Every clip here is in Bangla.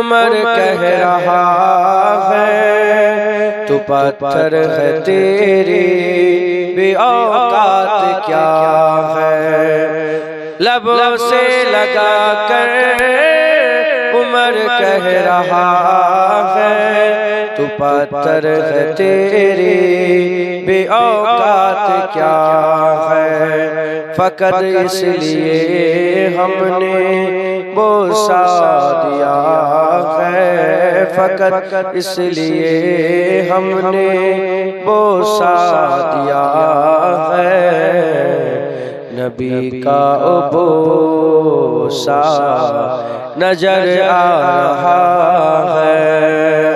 उमर कह रहा है तू पत्थर है तेरी भी औकात क्या है। लबों से लगा कर उमर कह रहा है तू पत्थर है तेरी भी औकात क्या है। फकत इसलिए हमने बोसा दिया है, फकत इसलिए हमने बोसा दिया है। नबी का बोसा नजर आ रहा है।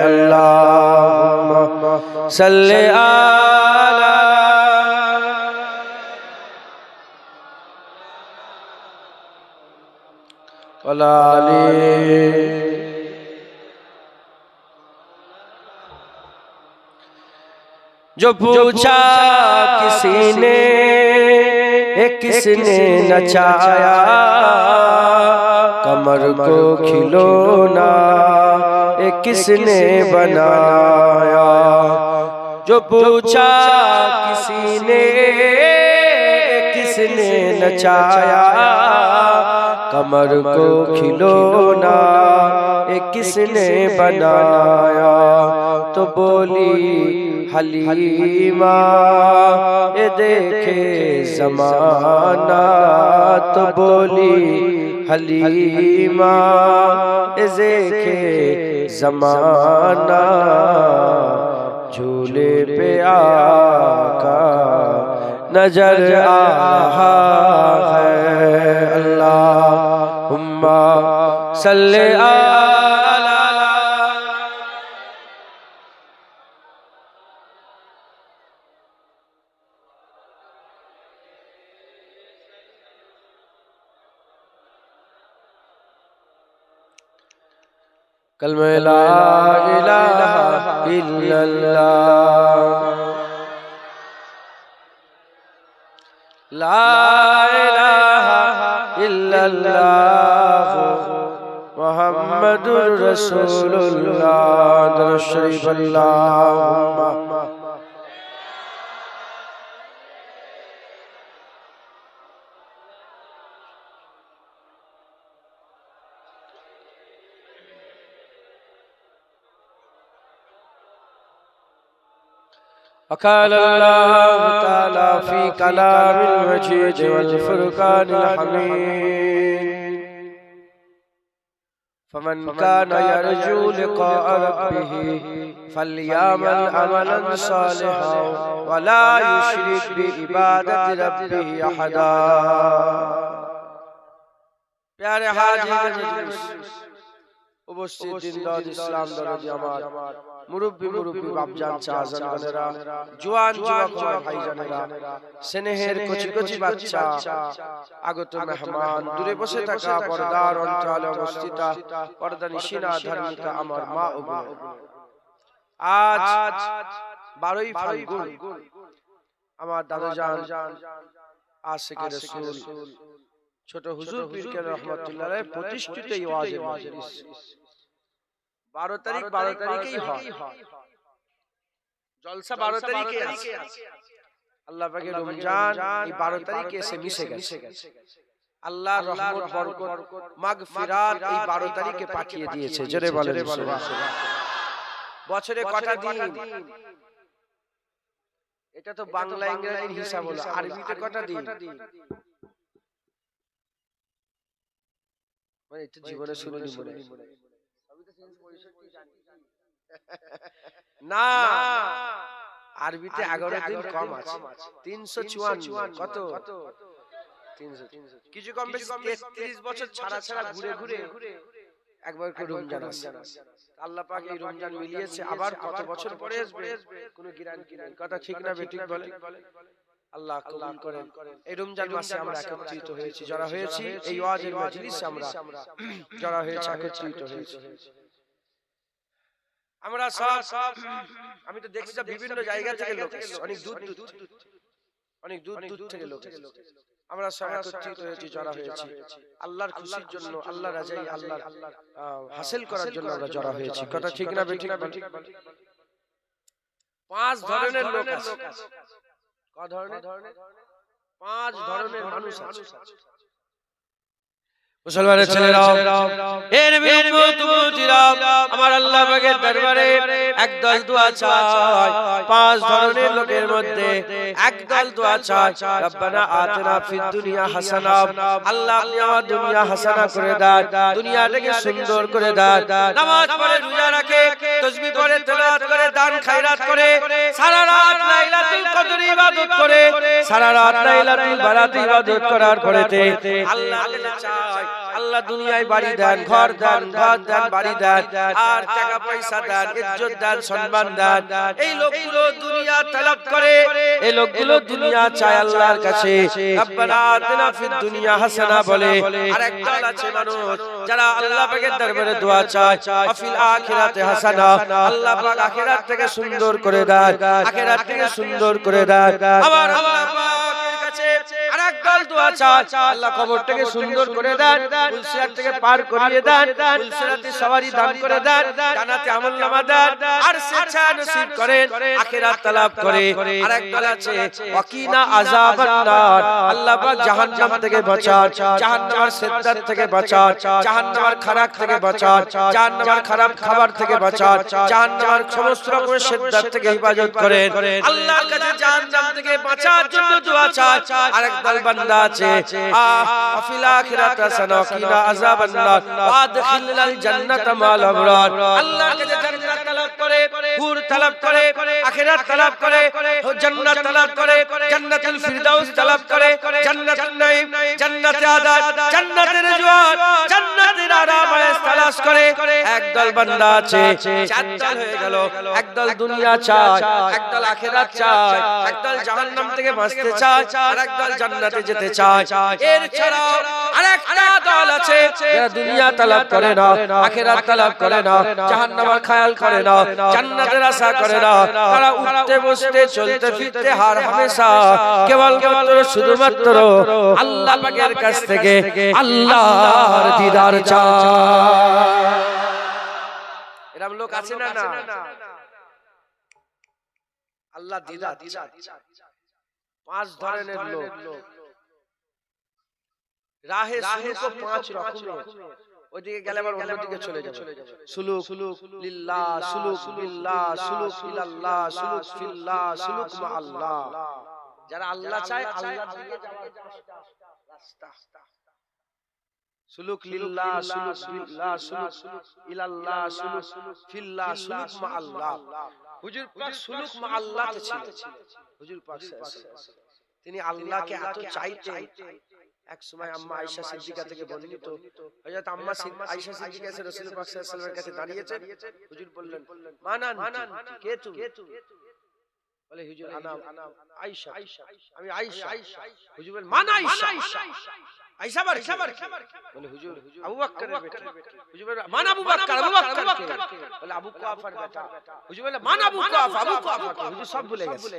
अल्लाहुम्मा सल्ले अला जो पूछा किसी ने किसने नचाया कमर को खिलौना किसने बनाया। जो पूछा किसी ने किसने नचाया कमर को खिलौना किसने बनाया। तो बोली हलीमा ये देखे ज़माना, तो बोली हलीमा ये देखे ज़माना। झूले पे आका नजर आ रहा है। अल्लाहुम्मा सल्ले अला कलमे ला इलाहा इल्लल्लाह, ला इलाहा इल्लल्लाह मुहम्मदुर रसूलुल्लाह। दरूद शरीफ अल्लाहुम्मा क़ाल अल्लाहु तआला फ़ी कलामिल मजीद वल फ़ुरक़ानिल हमीद फमन काना यरजू लिक़ाअ रब्बिही फ़लयअमल अमलन सालिहन वला युशरिक बिइबादति रब्बिही अहदा। प्यारे हाज़िरीन उपस्थित दिनदार इस्लाम दरदी আমার মুরব্বি বাপজান চাচাজানেরা, জওয়ান যুবক ভাইজানেরা, স্নেহের কচি কচি বাচ্চা, আগত মেহমান, দূরে বসে থাকা পর্দার অন্তরালে অবস্থিতা পর্দানিশিনা ধার্মিকা আমার মা ও বোন, আজ 12ই ফাল্গুন আমার দাদাজান আশিকে রাসূল ছোট হুজুর পীর কে রহমাতুল্লাহ আলাইহি প্রতিষ্ঠিত এই ওয়াজের মজলিস 12 তারিখেই হয়। জলসা 12 তারিখে আছে। আল্লাহ পাকের রমজান এই 12 তারিখে এসে মিশে গেছে। আল্লাহর রহমত বরকত মাগফিরাত এই 12 তারিখে পাঠিয়ে দিয়েছে। জোরে বলেন সুবহানাল্লাহ। বছরে কটা দিন? এটা তো বাংলা ইংরেজির হিসাব হলো, আরবিতে কটা দিন? মানে এটা জীবনে শুনিনি মনে না, আরবিতে 11 দিন কম আছে, 354। কত? 300। কিছু কম বেশি 33 বছর ছাড়া ছাড়া ঘুরে ঘুরে একবার করে রমজান আসে। আল্লাহ পাক এই রমজান মিলিয়েছে, আবার কত বছর পরে আসবে কোনো গ্যারান্টি নেই। কথা ঠিক না বেঠিক বলে? আল্লাহ কবুল করেন। এই রমজান মাসে আমরা একত্রিত হয়েছি, যারা হয়েছি এই ওয়াজের মজলিসে আমরা যারা হয়েছে একত্রিত হয়েছি। আমরা সব আমি তো দেখছি বিভিন্ন জায়গা থেকে লোক এসেছে, অনেক দূর দূর থেকে লোক এসেছে। আমরা সব একত্রিত হয়েছি, জড়া হয়েছি আল্লাহর খুশির জন্য, আল্লাহর রাজাই, আল্লাহর হাসিল করার জন্য আমরা জড়া হয়েছি। কথা ঠিক না বেঠিক? পাঁচ ধরনের লোক আছে। ক ধরনের? পাঁচ ধরনের মানুষ আছে। মুসলমানের ছেলেরা, হে নবীর উম্মত উম্মতিরা, আমার আল্লাহ পাকের দরবারে একদল দোয়া চাই। পাঁচ ধরনের লোকের মধ্যে একদল দোয়া চাই, রব্বানা আতিনা ফিদ দুনিয়া হাসানা, আল্লাহ আপনি আমার দুনিয়া হাসানা করে দেন, দুনিয়াটাকে সুন্দর করে দেন। নামাজ পড়ে, রোজা রাখে, তাসবিহ পড়ে, তেলাওয়াত করে, দান খায়রাত করে, সারা রাত লাইলাতুল কদর ইবাদত করে, সারা রাত লাইলাতুল বারাত ইবাদত করার পরেতে আল্লাহকে চাই আল্লাহ দুনিয়ায় বাড়ি দেন, ঘর দেন, বাড়ি দেন, আর টাকা পয়সা দেন, ইজ্জত দেন, সম্মান দেন। এই লোকগুলো দুনিয়া তলব করে, এই লোকগুলো দুনিয়া চায় আল্লাহর কাছে। রব্বানা আতিনা ফিদ দুনিয়া হাসানা বলে। আর একদল আছে মানুষ যারা আল্লাহ পাকের দরবারে দোয়া চায়, আফিল আখিরাতে হাসানা, আল্লাহ পাক আখিরাত থেকে সুন্দর করে দেন, আখিরাত থেকে সুন্দর করে দেন। আবার আল্লাহ পাকের কাছে আরেকদল দোয়া চায়, আল্লাহ কবরটাকে সুন্দর করে দেন, ফুলসিরাত থেকে পার করিয়ে দেন, ফুলসিরাতে সওয়ারি দান করে দেন, জান্নাতে আমলনামা দেন, আর স্বেচ্ছা নসিব করেন, আখিরাত তালাব করে। আরেকদল আছে ওয়াকিনা আযাবান নার, আল্লাহ পাক জাহান্নাম থেকে বাঁচান, জাহান্নামের সিদ্দাত থেকে বাঁচান, জাহান্নামের খারাপ থেকে বাঁচান, জাহান্নামের খারাপ খাবার থেকে বাঁচান, জাহান্নামের সমস্ত রকমের সিদ্দাত থেকে হিফাজত করেন। আল্লাহর কাছে জাহান্নাম থেকে বাঁচার জন্য দোয়া চায়। আরেকদল বান্দা আছে আফিল আখিরাত হাসানা ওয়াকিনা আযাবান নার ওয়াদখিলনাল জান্নাতা মাল আবরার, আল্লাহর কাছে জান্নাত তলব করে, হুর তলব করে, আখিরাত তলব করে, জান্নাত তলব করে, জান্নাতুল ফিরদাউস তলব করে, জান্নাতুন নাঈম, জান্নাতে আদাত, জান্নাতের রিজওয়ান, জান্নাতের আরাম তালাশ করে। একদল বান্দা আছে, চার দল হয়ে গেল। একদল দুনিয়া চায়, একদল আখিরাত চায়, একদল জাহান্নাম থেকে বাঁচতে চায়, আর একদল জান্নাতে যেতে চায়। এর ছাড়াও আরেকটা দল আছে যারা দুনিয়া তলব করে না, আখিরাত তলব করে না, জাহান্নামের খেয়াল করে না, জান্নাতের আশা করে না। তারা উঠতে বসতে চলতে ফিরতে হার হামেশা কেবলমাত্র শুধুমাত্র আল্লাহ পাকের কাছ থেকে আল্লাহর দিদার চায়। এরকম লোক আছে না? না, আল্লাহ দিদার চায়। পাঁচ ধরনের লোক। রাহে সুলুক পাঁচ রকমের। ওইদিকে গেলে আবার অন্যদিকে চলে যাবে। সুলুক লিল্লাহ, সুলুক বিল্লাহ, সুলুক ইলাল্লাহ, সুলুক ফিল্লাহ, সুলুক মা আল্লাহ। যারা আল্লাহ চায় আল্লাহর দিকে যাওয়ার রাস্তা। সুলুক লিল্লাহ, সুলুক বিল্লাহ, সুলুক ইলাল্লাহ, সুলুক ফিল্লাহ, সুলুক মা আল্লাহ। হুজুর পাক সুলুক মা আল্লাহতে ছিলেন। হুজুর পাক তিনি আল্লাহকে এত চাইতেন। এক সময় আম্মা আয়েশা সিদ্দিকা থেকে বর্ণিত, হযরত আম্মা আয়েশা সিদ্দিকা এসে রাসূল পাক সাল্লাল্লাহু আলাইহি ওয়াসাল্লামের কাছে দাঁড়িয়েছেন। হুজুর বললেন, মানান, কে তুমি? বলে, হুজুর আনা আয়েশা, আমি আয়েশা। হুজুর বলেন, মান আয়েশা? আয়েশা বলে, হুজুর আবু বকরের বেটা। হুজুর বলে, মান আবু বকর? আবু বকর কে? বলে, আবু কুহাফার বেটা। হুজুর বলে, মান আবু কুহাফা? আবু কুহাফা কে? হুজুর সব ভুলে গেছে।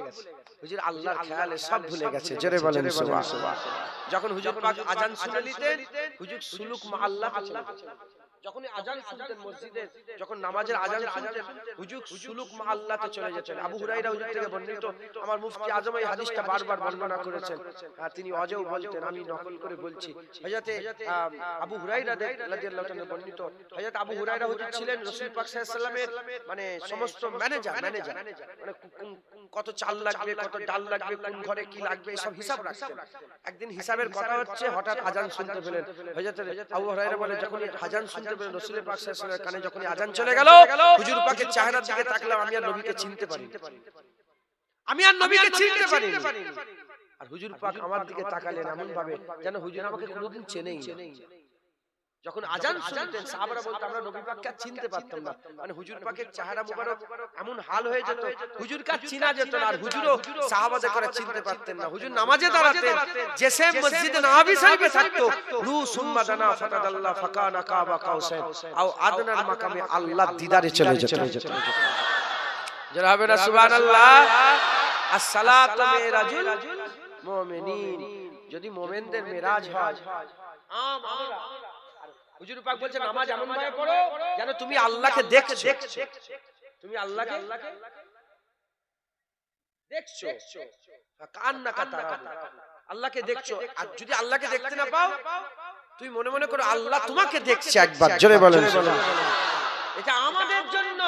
হুজুর আল্লাহর খেয়ালে সব ভুলে গেছে। জোরে বলেন সুবহানাল্লাহ। যখন হুজুর পাক আজান শুনে নিতেন, হুজুর সুলুক মা আল্লাহ যখন আজান শুনতেন মসজিদে, যখন নামাজের আজান শুনতেন, হুজুর সুলুক মা আল্লাহতে চলে যেতেন। আবু হুরায়রা হুজুর থেকে বর্ণিত, আমার মুফতি আজম এই হাদিসটা বারবার বর্ণনা করেছেন। তিনি অজেও বলতেন, আমি নকল করে বলছি। হযরত আবু হুরায়রা রাদিয়াল্লাহু তাআলা বর্ণিত, হযরত আবু হুরায়রা হুজুর ছিলেন রাসূল পাক সাল্লাল্লাহু আলাইহি ওয়াসাল্লামের মানে সমস্ত ম্যানেজার। মানে কত চাল লাগবে, কত ডাল লাগবে, কোন ঘরে কি লাগবে, সব হিসাব রাখতেন। একদিন হিসাবের কথা হচ্ছে, হঠাৎ আজান শুনতে পেলেন। হযরত আবু হুরায়রা বলে, যখন আজান শুনতে পেলেন রাসূল পাক সাল্লাল্লাহু আলাইহি ওয়াসাল্লামের কানে যখন আজান চলে গেল, হুজুর পাকের চেহারার দিকে তাকালাম, আমি আর নবীকে চিনতে পারিনি। আর হুজুর পাক আমার দিকে তাকালেন এমন ভাবে যেন হুজুর আমাকে কোনোদিন চেনেই না। যখন আজান শুনতেন সাহাবারা বলতো, আমরা নবী পাককে চিনতে পারতাম না। মানে হুজুর পাকের চেহারা মুবারক এমন হাল হয়ে যেত, হুজুরকে চিনা যেত না। আর হুজুরও সাহাবাদের করে চিনতে পারতেন না। হুজুর নামাজে দাঁড়াতেন, যেসে মসজিদে নববী শরীফে থাকতো, রু সুম্মা দানা ফাতাদাল্লাহ ফাকানা কাবা কাউসাইন আও আদনার মাকামে আল্লাহ দিদারে চলে যেত। যারা হবে না সুবহানাল্লাহ। আসসালাতু মিরাজুল মুমিনিন। যদি মোমেনদের মেরাজ হয়, হুজুর পাক বলছেন নামাজ এমন ভাবে পড়ো যেন তুমি আল্লাহকে দেখছো, তুমি আল্লাহকে দেখছো, কান্না কাতারা আল্লাহকে দেখছো। আর যদি আল্লাহকে দেখতে না পাও, তুমি মনে মনে করো আল্লাহ তোমাকে দেখছে একবার, জোরে বলেন। এটা আমাদের জন্য।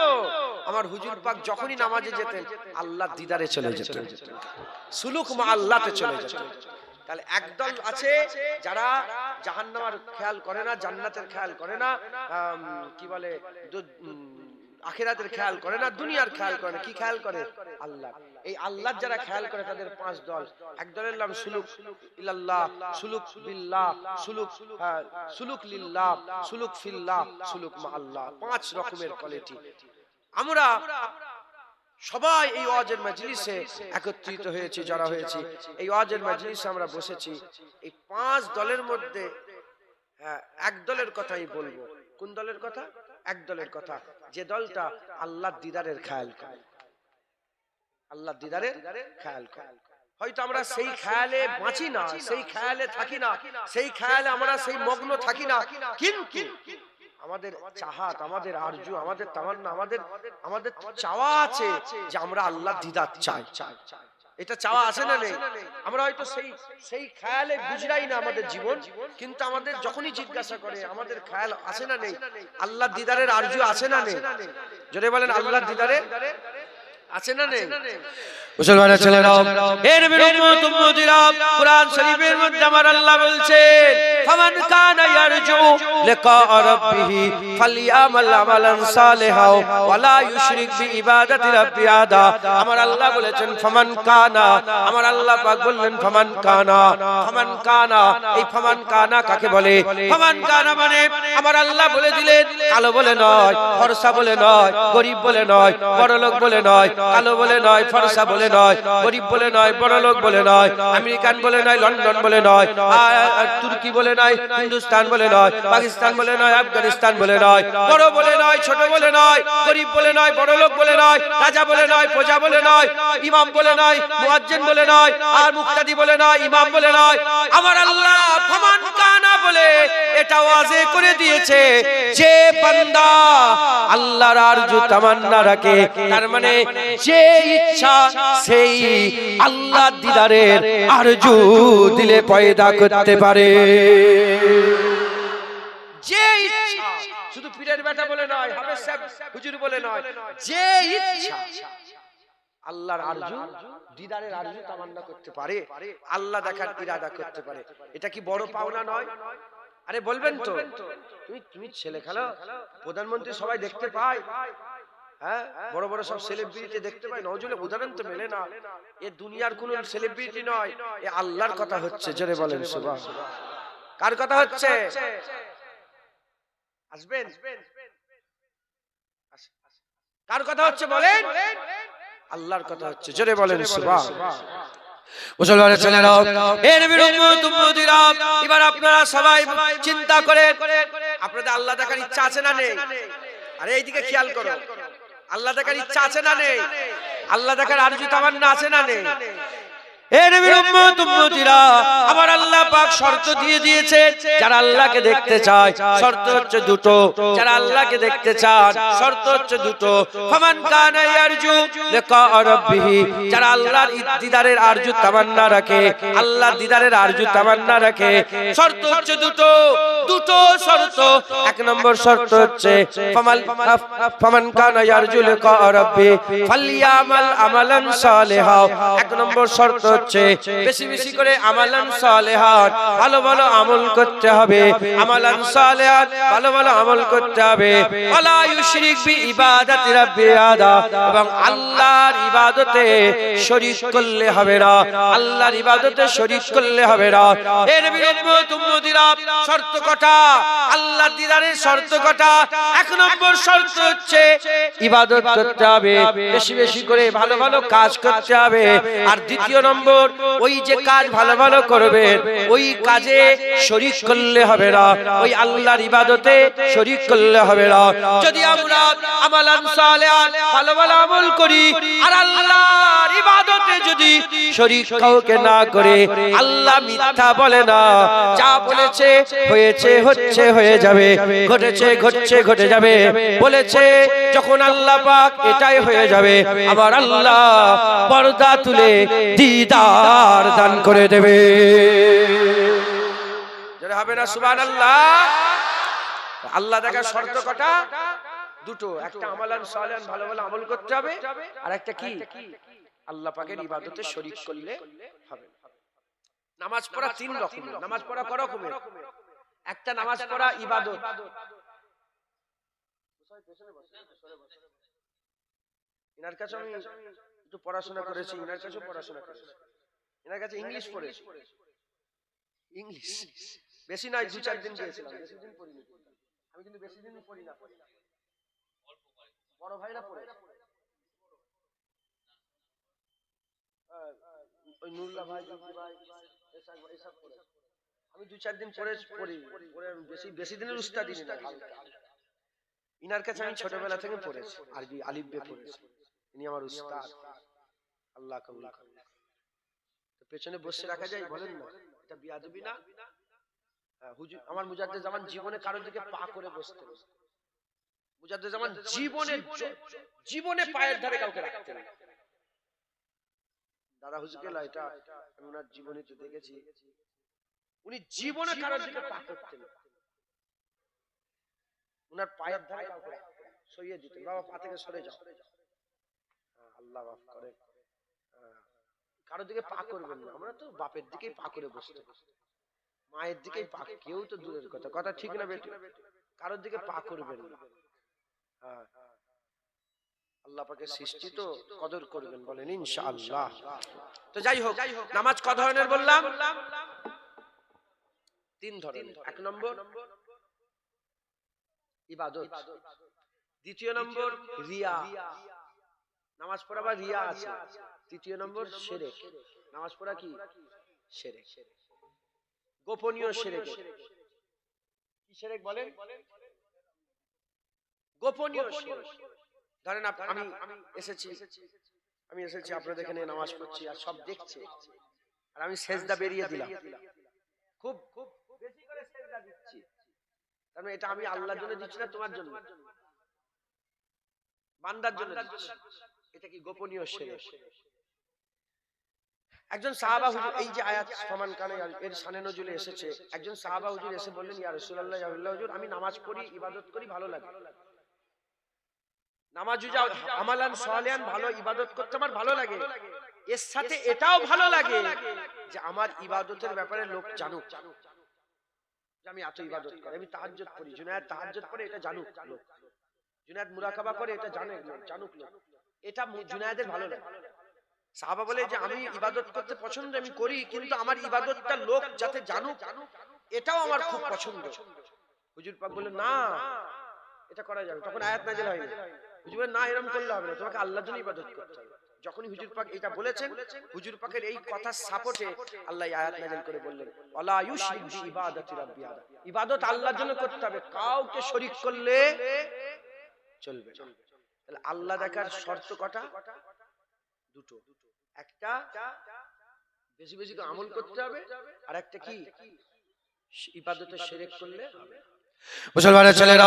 আমার হুজুর পাক যখনই নামাজে যেতেন আল্লাহর দিদারে চলে যেতেন, সুলুক মা আল্লাহতে চলে যেতেন। তাহলে একদল আছে যারা জাহান্নামের খেয়াল করে না, জান্নাতের খেয়াল করে না, কি বলে আখিরাতের খেয়াল করে না, দুনিয়ার খেয়াল করে না, কি খেয়াল করে? আল্লাহ। এই আল্লাহ যারা খেয়াল করে তাদের পাঁচ দল। এক দলের নাম সুলুক ইলাল্লাহ, সুলুক বিল্লাহ, সুলুক লিল্লাহ, সুলুক ফিল্লাহ, সুলুক মা আল্লাহ। পাঁচ রকমের কোয়ালিটি। আমরা সবাই এই ওয়াজের মজলিসে একত্রিত হয়েছি, যারা হয়েছি এই ওয়াজের মজলিসে আমরা বসেছি। এই পাঁচ দলের মধ্যে এক দলের কথাই বলবো। কোন দলের কথা? এক দলের কথা, যে দলটা আল্লাহর দিদারের খেয়াল করে, আল্লাহর দিদারের খেয়াল করে। হয়তো আমরা সেই খেয়ালে বাঁচি না, সেই খেয়ালে থাকি না, সেই খেয়ালে আমরা সেই মগ্ন থাকি না, কিন্তু আমাদের চাহাত, আমাদের আরজু, আমাদের তামান্না, আমাদের চাওয়া আছে যে আমরা আল্লাহর দিদার চাই। এটা চাওয়া আছে না নেই? আমরা হয়তো সেই খেয়ালে গুজরাই না আমাদের জীবন, কিন্তু আমাদের যখনই জিজ্ঞাসা করে আমাদের খেয়াল আছে না নেই? আল্লাহর দিদারের আরজু আছে না নেই? জোরে বলেন, আল্লাহর দিদারে আছে না নেই? মুসলমানের ছেলেরাও, হে নবীর উম্মত উম্মতিরা, কুরআন শরীফের মধ্যে আমার আল্লাহ বলছেন, ফামান কানা ইয়ারজু লিকা রাব্বিহি ফালইয়ামাল আমালান সালিহা ওয়া লা ইউশরিক বিইবাদাতি রাব্বি আদা। আমার আল্লাহ বলেছেন ফামান কানা, আমার আল্লাহ পাক বললেন ফামান কানা। ফামান কানা, এই ফামান কানা কাকে বলে? ফামান কানা মানে আমার আল্লাহ বলে দিলেন, কালো বলে নয়, ফর্সা বলে নয়, গরীব বলে নয়, বড়লোক বলে নয়, কালো বলে নয়, ফর্সা বলে নয়, গরিব বলে নয়, বড় লোক বলে নয়, আমেরিকান বলে নয়, লন্ডন বলে নয়, তুর্কি বলে নয়, হিন্দুস্তান বলে নয়, পাকিস্তান বলে নয়, আফগানিস্তান বলে নয়, বড় বলে নয়, ছোট বলে নয়, গরিব বলে নয়, বড় লোক বলে নয়, রাজা বলে নয়, প্রজা বলে নয়, ইমাম বলে নয়, মুয়াজ্জিন বলে নয়, আর মুক্তাদি বলে নয়, ইমাম বলে নয়। আমার আল্লাহ ফামান কানা বলে এটা ওয়াজে করে দিয়েছে, যে বান্দা আল্লাহর আরজু তামান্না রাখে, তার মানে যে ইচ্ছা সেই আল্লাহর দিদারের আরজু দিলে পয়দা করতে পারে। যে ইচ্ছা, শুধু পীরের বেটা বলে নয়, হাফেজ সাহেব হুজুর বলে নয়, যে ইচ্ছা আল্লাহর আরজু দিদারের আরজু তামান্না করতে পারে, আল্লাহ দেখার ইরাদা করতে পারে। এটা কি বড় পাওনা নয়? আরে বলবেন তো, তুমি ছেলে খেলো, প্রধানমন্ত্রী সবাই দেখতে পায়, হ্যাঁ, বড় বড় সব সেলিব্রিটি দেখতে পায়, নজরুলের উদাহরণ তো মেলে না। এ দুনিয়ার কোন সেলিব্রিটি নয়, এ আল্লাহর কথা হচ্ছে। জোরে বলেন সুবহানাল্লাহ। কার কথা হচ্ছে? আসবেন, কার কথা হচ্ছে বলেন? আল্লাহর কথা হচ্ছে। জোরে বলেন সুবহানাল্লাহ। মুসলমানের ছেলেরা, হে নবীর উম্মত উম্মতিরা, এবার আপনারা সবাই চিন্তা করে, আপনাদের আল্লাহ দেখার ইচ্ছা আছে না নেই? আরে এইদিকে খেয়াল করো, আল্লাহ দেখার ইচ্ছা আছে না নেই? আল্লাহ দেখার আরজু তামান্না আছে না নেই? হে নবীর উম্মত উম্মতিরা, আমার আল্লাহ পাক শর্ত দিয়ে দিয়েছে, যারা আল্লাহকে দেখতে চায় শর্ত হচ্ছে দুটো। যারা আল্লাহকে দেখতে চান শর্ত হচ্ছে দুটো। ফামান কানা ইয়ারজু লিকা রাব্বিহি, যারা আল্লাহর দিদারের আরজু তামান্না রাখে, আল্লাহর দিদারের আরজু তামান্না রাখে, শর্ত হচ্ছে দুটো। দুটো শর্ত। এক নম্বর শর্ত হচ্ছে ফামান কানা ইয়ারজু লিকা রাব্বি ফালইয়ামাল আমালান সালিহা। এক নম্বর শর্ত হচ্ছে বেশি বেশি করে আমালান সালেহাত, ভালো ভালো আমল করতে হবে। আমালান সালেহাত, ভালো ভালো আমল করতে হবে। ওয়ালা ইউশরিক বিইবাদাতি রাব্বি আদা, এবং আল্লাহর ইবাদতে শরীক করলে হবে না, আল্লাহর ইবাদতে শরীক করলে হবে না। হে নবীর উম্মত উম্মতিরা, শর্ত কটা? আল্লাহর দিদারের শর্ত কটা? এক নম্বর শর্ত হচ্ছে ইবাদত করতে হবে, বেশি বেশি করে ভালো ভালো কাজ করতে হবে। আর দ্বিতীয় নম্বর নম্বর, ওই যে কাজ ভালো ভালো করবেন ওই কাজে শরীক করলে হবে না, ওই আল্লাহর ইবাদতে শরীক করলে হবে না। যদি আমরা আমালান সালেহান ভালো ভালো আমল করি আর আল্লাহর ইবাদতে যদি শরীক কাউকে না করে, আল্লাহ মিথ্যা বলে না, যা বলেছে হয়েছে হচ্ছে হয়ে যাবে, ঘটেছে ঘটছে ঘটে যাবে, বলেছে যখন আল্লাহ পাক এটাই হয়ে যাবে, আবার আল্লাহ পর্দা তুলে দিদার দান করে দেবে। যারা হবে না সুবহানাল্লাহ। আল্লাহ দেখার শর্ত কটা? দুটো, একটা আমালান সালেহান ভালো ভালো আমল করতে হবে, আর একটা কি আল্লাহ পাকের ইবাদতে শরীক করলে হবে। নামাজ পড়া তিন রকমের। নামাজ পড়া কয় রকমের? একটা নামাজ পড়া ইবাদত। ইনার কাছে আমি একটু পড়াশোনা করেছি, ইনার কাছেও পড়াশোনা করেছি, ইনার কাছে ইংলিশ পড়েছি, ইংলিশ বেশি নয়, 2-4 দিন গিয়েছিলাম, বেশি দিন পড়িনি আমি, কিন্তু বেশি দিন পড়ি না, বড় ভাইরা পড়ে, ওই নুরুল্লাহ ভাই, জুকি ভাই, এসব পড়ে, আমি 2-4 দিন পড়ি, বেশি দিনের উস্তাদি না। ইনার কাছে আমি ছোটবেলা থেকে পড়েছি, আরবি আলিফ বে পড়েছি, ইনি আমার উস্তাদ, আল্লাহ কবুল করুন। তো পেছনে বসে রাখা যায়, বলেন না এটা বিয়াদবি না? হুজুর আমার মুজাদ্দেদ জামান জীবনে কারোর দিকে পা করে বসতেন, মুজাদ্দেদ জামান জীবনে পায়ের ধারে কাউকে রাখতেন। দাদা হুজুরকে এটা আমি ওনার জীবনে তো দেখেছি, উনি জীবনে কারোর দিকে পা করতেন, উনার পায়ের ধারে কাউকে রাখতেন, সরিয়ে দিতেন, বাবা পা থেকে সরে যাও, আল্লাহ মাফ করে, কারোর দিকে পা করবেন না। আমরা তো বাপের দিকেই পা করে বসতে, মায়ের দিকেই পা, কেউ তো দূরের কথা, কথা ঠিক না বেটি? কারোর দিকে পা করবেন না। আল্লাহ পাকের সৃষ্টি তো কদর করবেন, বলেন ইনশাআল্লাহ। তো যাই হোক, নামাজ ক ধরনের বললাম? 3 ধরনের। 1 নম্বর ইবাদত, দ্বিতীয় নম্বর রিয়া, নামাজ পড়া বা রিয়া আছে, তৃতীয় নম্বর শিরক, নামাজ পড়া কি শিরক, গোপনীয় শিরক। কি শিরক বলেন? গোপনীয় শিরক। ধরেন আমি এসেছি আপনাদের এখানে নামাজ পড়ছি আর সব দেখছে, আর আমি সেজদা বেরিয়ে দিলাম, খুব বেশি করে সেজদা দিচ্ছি, তার মানে এটা আমি আল্লাহর জন্য দিচ্ছি না তোমার জন্য, বান্দার জন্য দিচ্ছি, এটা কি গোপনীয় শিরক? একজন সাহাবা হুজুর, এই যে আয়াত সমান কানে এর শানে নজুলে এসেছে, একজন সাহাবা হুজুর এসে বললেন, ইয়া রাসূলুল্লাহ, ইয়া আল্লাহ হুজুর, আমি নামাজ পড়ি, ইবাদত করি, ভালো লাগে, নামাজ আমালান সালেহান ভালো ইবাদত করতে আমার ভালো লাগে, এর সাথে এটাও ভালো লাগে যে আমার ইবাদতের ব্যাপারে লোক জানুক, যে আমি এত ইবাদত করি, আমি তাহাজ্জুদ পড়ি, জুনায়েদ তাহাজ্জুদ পড়ে, এটা জানুক লোক, জুনায়েদ মুরাকাবা করে, এটা জানুক লোক, এটা জুনায়েদের ভালো লাগে। সাহাবা বলে যে আমি ইবাদত করতে পছন্দ, আমি করি, কিন্তু আমার ইবাদতটা লোক যাতে জানুক, এটাও আমার খুব পছন্দ। হুজুর পাক বললেন, না এটা করা যাবে। তখন আয়াত নাযিল হয়নি। হুজুর বলেন, না এরকম করলে হবে না, তোমাকে আল্লাহর জন্য ইবাদত করতে হবে। যখনই হুজুর পাক এটা বলেছেন, হুজুর পাকের এই কথার সাপোর্টে আল্লাহ আয়াত নাযিল করে বললেন, ওয়ালা ইউশরিক বি ইবাদাতি রাব্বি আহাদ, ইবাদত আল্লাহর জন্য করতে হবে, কাউকে শরীক করলে চলবে না। তাহলে আল্লাহ দেখার শর্ত কটা? দুটো, একটা বেশি বেশি আমল করতে হবে, আর একটা কি ইবাদতে শিরক করলে হবে। মুসলমানের ছেলেরা,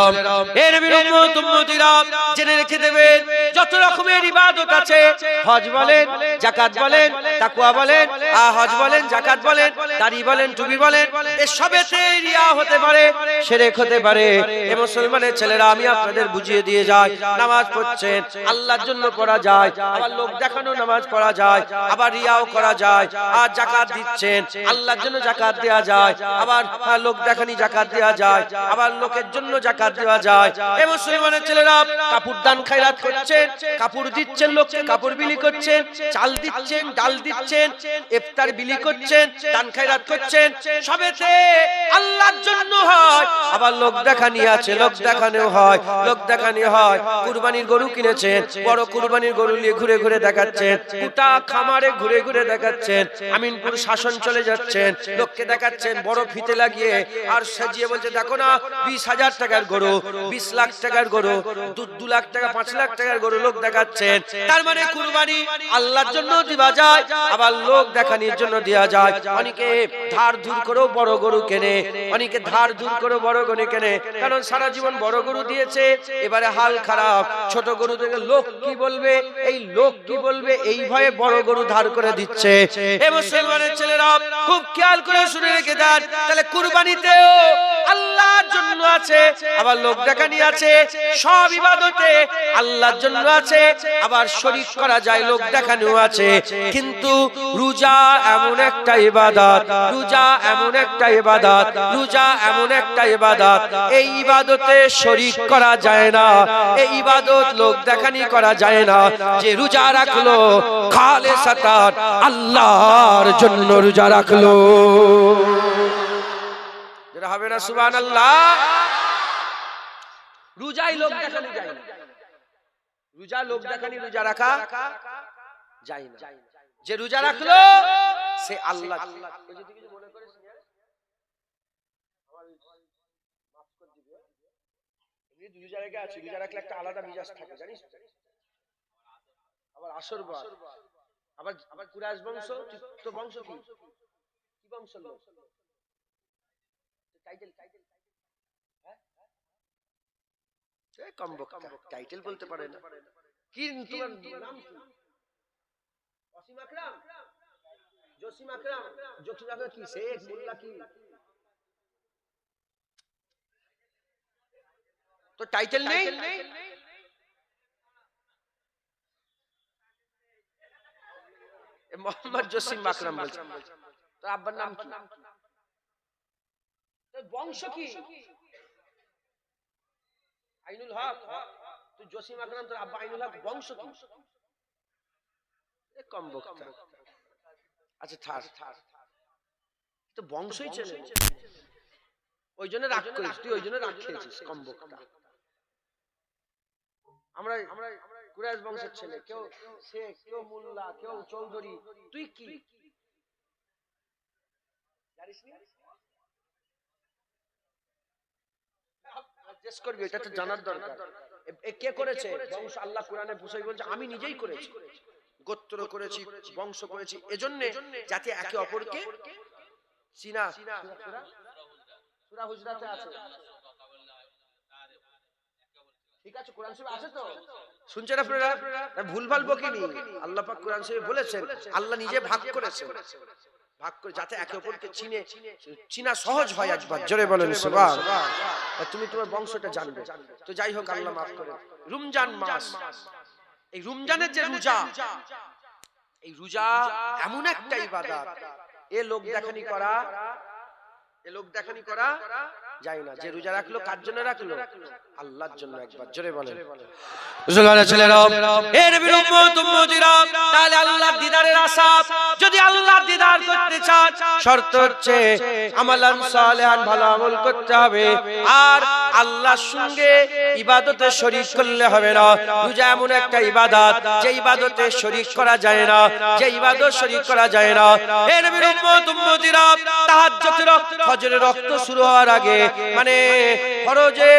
এ নবীর উম্মত উম্মতিরা জেনে রেখে দেবেন, যত রকমের ইবাদত আছে, হজ বলেন, যাকাত বলেন, তাকওয়া বলেন, হজ বলেন, যাকাত বলেন, দাড়ি বলেন, টুপি বলেন, এসবেতে রিয়া হতে পারে, শিরক হতে পারে। এ মুসলমানের ছেলেরা, আমি আপনাদের বুঝিয়ে দিয়ে যাই, নামাজ পড়ছেন আল্লাহর জন্য পড়া যায়, আবার লোক দেখানো নামাজ পড়া যায়, আবার রিয়াও করা যায়, আর যাকাত দিচ্ছেন আল্লাহর জন্য যাকাত দেয়া যায়, আবার লোক দেখানি যাকাত দেয়া যায়, আবার লোকের জন্য যাকাত দেওয়া যায়। এই মুসলমানের ছেলেরা কাপড় দান খায়রাত করছেন, কাপড় দিচ্ছেন, লোককে কাপড় বিলি করছেন, চাল দিচ্ছেন, ডাল দিচ্ছেন, ইফতার বিলি করছেন, দান খায়রাত করছেন, সবেতে আল্লাহর জন্য হয়। আবার লোক দেখানি আছে, লোক দেখানো হয়, লোক দেখানি হয়। কুরবানির গরু কিনেছেন, বড় কুরবানির গরু নিয়ে ঘুরে ঘুরে দেখাচ্ছেন, গোটা খামারে ঘুরে ঘুরে দেখাচ্ছেন, আমিনপুর শাসন চলে যাচ্ছেন, লোককে দেখাচ্ছেন বড় ফিতে লাগিয়ে আর সাজিয়ে, বলছে দেখো না 20,000 টাকার গরু, 20 লাখ টাকার গরু, 2 লাখ টাকা 5 লাখ টাকার গরু লোক দেখাচ্ছেন। তার মানে কুরবানি আল্লাহর জন্য দেওয়া যায়, আবার লোক দেখানোর জন্য দেওয়া যায়। অনেকে ধার ধুর করেও বড় গরু কেনে, অনেকে ধার ধুর করে বড় গরু কেনে, কারণ সারা জীবন বড় গরু দিয়েছে, এবারে হাল খারাপ, ছোট গরু থেকে লোক কি বলবে, এই লোক কি বলবে এই ভয়ে বড় গরু ধার করে দিচ্ছে। এই মুসলমানের ছেলেরা খুব খেয়াল করে শুনে রেখে দেন, তাহলে কুরবানিতেও আল্লাহর জন্য আছে, আবার লোক দেখানি আছে। সব ইবাদতে আল্লাহর জন্য আছে, আবার শরীক করা যায়, লোক দেখানো আছে। কিন্তু রোজা এমন একটা ইবাদত, রোজা এমন একটা ইবাদত, রোজা এমন একটা ইবাদত, এই ইবাদতে শরীক করা যায় না, এই ইবাদত লোক দেখানি করা যায় না। যে রোজা রাখলো খালেসাতান আল্লাহর জন্য রোজা রাখলো, যেটা হবে না সুবহানাল্লাহ। রোজাই লোক দেখানি যায় না, রোজা লোক দেখানি রোজা রাখা যায় না। যে রোজা রাখলো সে আল্লাহ। যদি কিছু মনে করিস রোজা রেখে আছি, রোজা রাখলে একটা আলাদা মিজাজ থাকে জানিস। আবার আসর বার, আবার আবার কুরাইশ বংশ, তো বংশ কি কি বংশ লোক, টাইটেল টাইটেল হ্যাঁ কম বক্তা, টাইটেল বলতে পারে না। কি তোমার নাম কি? ওসিম আকরাম, জসিম আকরাম, জসিম আকরাম কি শেখ মোল্লা কি? তো টাইটেল নেই। মোহাম্মদ জসিম আকরাম বলছে, তো আব্বার নাম কি? বংশ কি? আইনুল হক। তুই জসিম আকরাম, তোর আব্বা আইনুল হক, বংশ কি? কম বক্তা। আচ্ছা থাক, তো বংশই চলে, ওই জন্য রাগ করিস তুই, ওই জন্য রাগ খেয়েছিস, কম বক্তা। আমরা কুরাইশ বংশের ছেলে, কেউ শেখ, কেউ মোল্লা, কেউ চৌধুরী, তুই কি জানিস না? জিজ্ঞেস করবি, এটা তো জানার দরকার। কে করেছে বংশ? আল্লাহ কোরআনে বুঝাই বলছে আমি নিজেই করেছি, গোত্র করেছি, বংশ করেছি, এজন্য যাতে একে অপরকে চিনা। সূরা হুজরাতে আছে, ঠিক আছে? কোরআন শরীফে আছে তো, শুনছেন আপনারা? ভুলভাল বকিনি, আল্লাহ পাক কোরআন শরীফে বলেছেন, আল্লাহ নিজে ভাগ করেছেন, ভাগ করে যাতে একে অপরকে চিনা সহজ হয়। একবার জোরে বলেন সুবহানাল্লাহ। তুমি তোমার বংশটা জানবে। তো যাই হোক, আল্লাহ মাফ করে। রমজান মাস, এই রমজানের যে রোজা, এই রোজা এমন একটা ইবাদত, এ লোক দেখানি করা, এ লোক দেখানি করা যায় না। যে রোজা রাখলো কার জন্য রাখলো? আল্লাহর জন্য। একবার জোরে বলেন মুসলমানের ছেলেরা, এ নবীর উম্মত উম্মতিরা, তাহলে আল্লাহর দিদারের আশা, যদি আল্লাহর দিদার করতে চান, শর্ত হচ্ছে আমালান সালেহান, ভালো আমল করতে হবে, আর আল্লাহর সঙ্গে ইবাদতে শরীক করলে হবে না। রোজা এমন একটা ইবাদত, যে ইবাদতে শরীক করা যায় না, যে ইবাদত শরীক করা যায় না। এ নবীর উম্মত উম্মতিরা, তাহাজ্জুদের ফজরের রক্ত শুরু হওয়ার আগে, মানে ফরজে